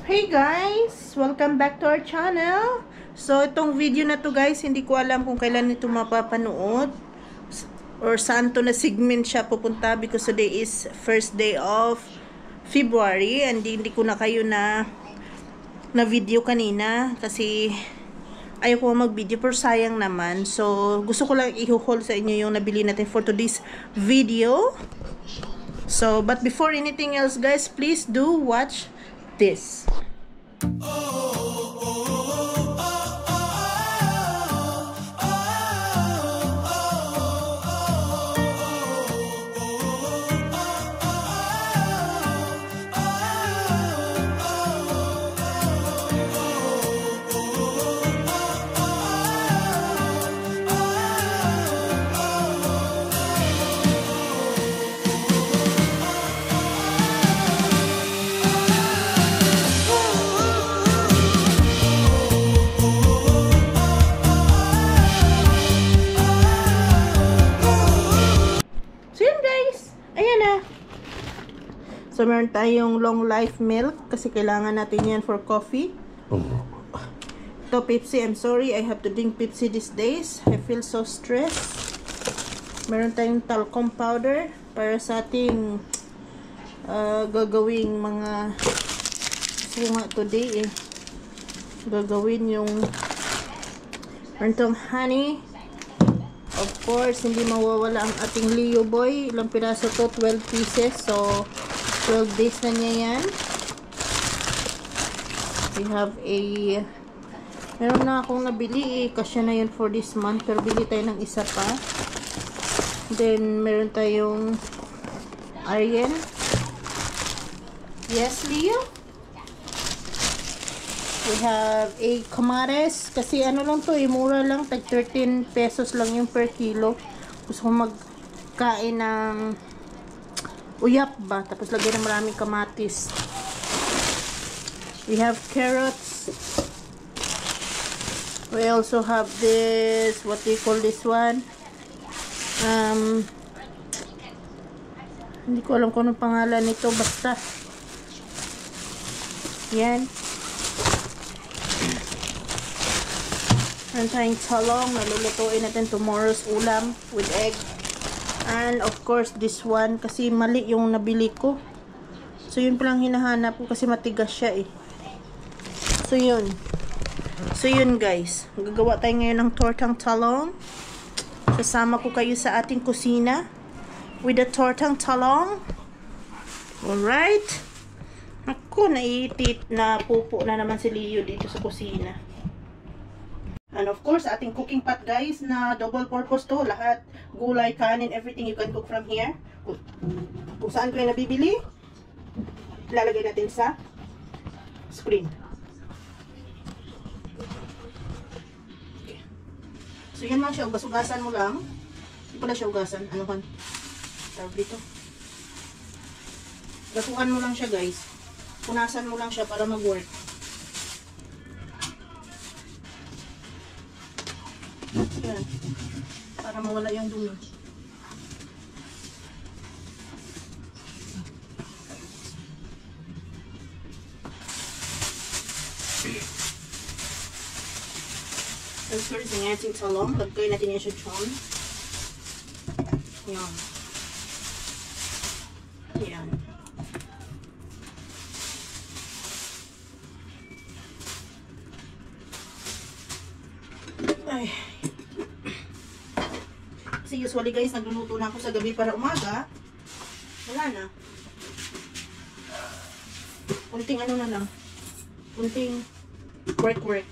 Hey guys! Welcome back to our channel. So, itong video na to guys, hindi ko alam kung kailan ito mapapanood or saan to na segment siya pupunta because today is first day of February and hindi ko na kayo na video kanina kasi ayaw ko mag-video pero sayang naman. So, gusto ko lang i-haul sa inyo yung nabili natin for today's video. So, but before anything else guys, please do watch this. So, meron tayong long life milk kasi kailangan natin yan for coffee. Ito, Pepsi. I'm sorry, I have to drink Pepsi these days. I feel so stressed. Meron tayong talcum powder para sa ating gagawing mga sunga today eh. Gagawin yung meron tayong honey. Of course, hindi mawawala ang ating Leo Boy. Ilang piraso to? 12 pieces. So, 12 days na niya yan. We have a meron na akong nabili eh. Kasya na yun for this month. Pero bili tayo ng isa pa. Then, meron tayong Aryen. Yes, Leo? We have a Kamares. Kasi ano lang to eh. Mura lang. Tag 13 pesos lang yung per kilo. Gusto ko magkain ng uyap ba? Tapos lagyan ng maraming kamatis. We have carrots. We also have this, what do you call this one? Hindi ko alam kung anong pangalan nito. Basta. Yan. Meron tayong talong. Nalulutuin natin tomorrow's ulam with egg. And of course, this one, kasi mali yung nabili ko. So, yun palang hinahanap ko kasi matigas siya eh. So, yun. So, yun guys. Gagawa tayo ngayon ng tortang talong. Sasama ko kayo sa ating kusina with the tortang talong. Alright. Ako, naitit na pupo na naman si Leo dito sa kusina. And of course, ating cooking pot guys na double purpose to. Lahat, gulay, kanin, everything you can cook from here. Kung saan ko yung nabibili, ilalagay natin sa screen. Okay. So yan lang siya, ugas-ugasan mo lang. Hindi pala siya ugasan. Ano kan? Tawag dito. Gasukan mo lang siya guys. Punasan mo lang siya para mag-work. Yan. Para mawala yung dumi. Of course, yung ating talong. Lagay natin yung chichon. Yan. Yan. Ay. Kasi usually guys, nagluluto na ako sa gabi para umaga. Wala na. Kunting ano na lang. Kunting work.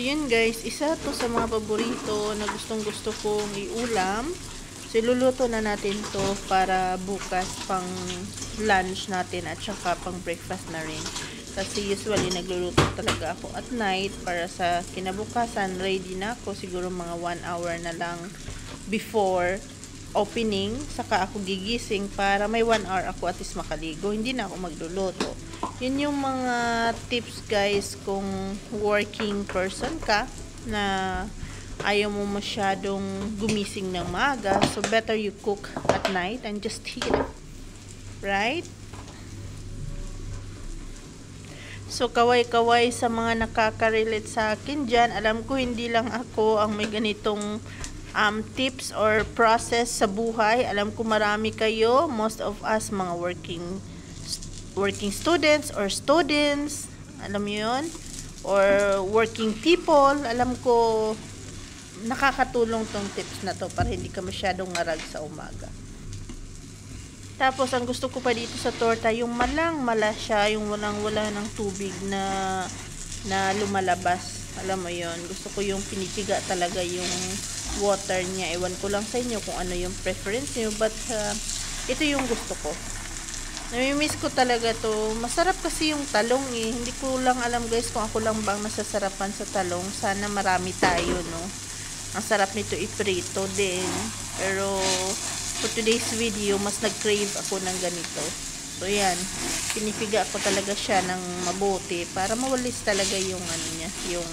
So yun guys, isa to sa mga paborito na gustong gusto kong iulam. So iluluto na natin to para bukas pang lunch natin at saka pang breakfast na rin. Kasi usually nagluluto talaga ako at night para sa kinabukasan ready na ako. Siguro mga 1 hour na lang before opening, saka ako gigising para may 1 hour ako at least makaligo. Hindi na ako magluluto. Yun yung mga tips guys kung working person ka na ayaw mo masyadong gumising ng maaga. So better you cook at night and just heat it. Right? So kaway-kaway sa mga nakaka-relate sa akin dyan. Alam ko hindi lang ako ang may ganitong tips or process sa buhay. Alam ko marami kayo, most of us mga working students or students, alam mo yun, or working people. Alam ko nakakatulong tong tips na to para hindi ka masyadong ngarag sa umaga. Tapos ang gusto ko pa dito sa torta, yung malang-mala siya, yung walang-wala ng tubig na lumalabas. Alam mo yon, gusto ko yung pinipiga talaga yung water niya. Ewan ko lang sa inyo kung ano yung preference niyo, but ito yung gusto ko. Namimiss ko talaga to. Masarap kasi yung talong eh. Hindi ko lang alam guys kung ako lang bang nasasarapan sa talong. Sana marami tayo, no? Ang sarap nito iprito din. Pero for today's video, mas nag-crave ako ng ganito. So yan, pinipiga ko talaga siya ng mabuti para mawalis talaga yung ano niya, yung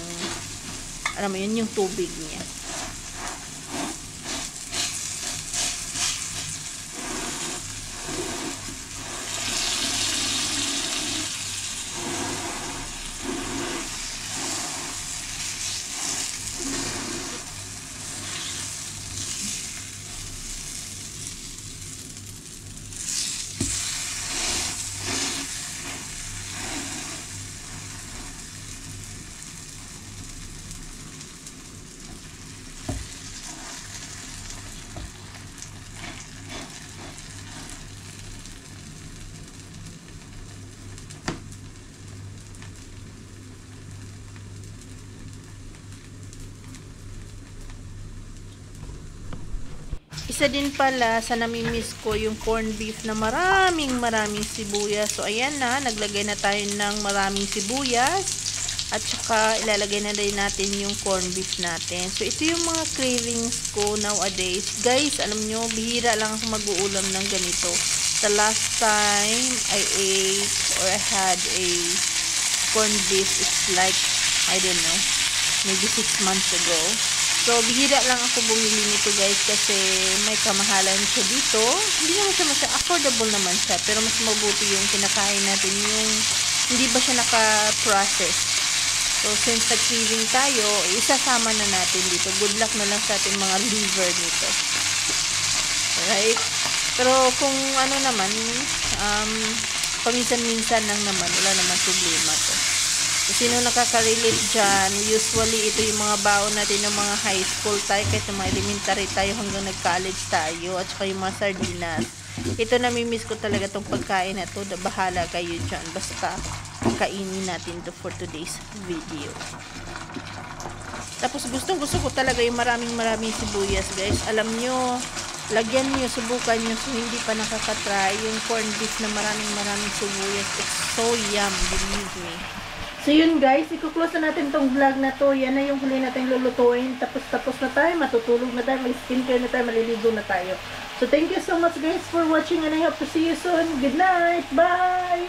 alam mo yun, yung tubig niya. Isa din pala sa namimiss ko yung corned beef na maraming sibuyas. So ayan na, naglagay na tayo ng maraming sibuyas. At saka ilalagay na rin natin yung corned beef natin. So ito yung mga cravings ko nowadays. Guys, alam nyo, bihira lang ako mag-uulam ng ganito. The last time I ate or I had a corned beef, it's like, I don't know, maybe 6 months ago. So, bihira lang ako bumili nito guys kasi may kamahalan siya dito. Hindi naman siya affordable naman siya. Pero mas mabuti yung kinakain natin yung hindi ba siya naka-process. So, since nag-craving tayo, isasama na natin dito. Good luck na lang sa ating mga liver nito. Right? Pero kung ano naman, paminsan-minsan lang naman, wala naman problema to. Sino nakaka-relate dyan, usually ito yung mga baon natin ng mga high school tayo, kahit yung mga elementary tayo hanggang nag-college tayo, at saka yung mga sardinas. Ito, namimiss ko talaga tong pagkain na to. Bahala kayo dyan, basta kainin natin to for today's video. Tapos gustong-gusto ko talaga yung maraming sibuyas guys. Alam nyo, lagyan nyo, subukan nyo so hindi pa nakakatry yung corned beef na maraming sibuyas. It's so yum, believe me. So yun guys, i-close na natin tong vlog na to. Yan na yung huli natin lulutuin. Tapos na tayo, matutulog na tayo, mag-skincare na tayo, maliligo na tayo. So thank you so much guys for watching and I hope to see you soon. Good night! Bye!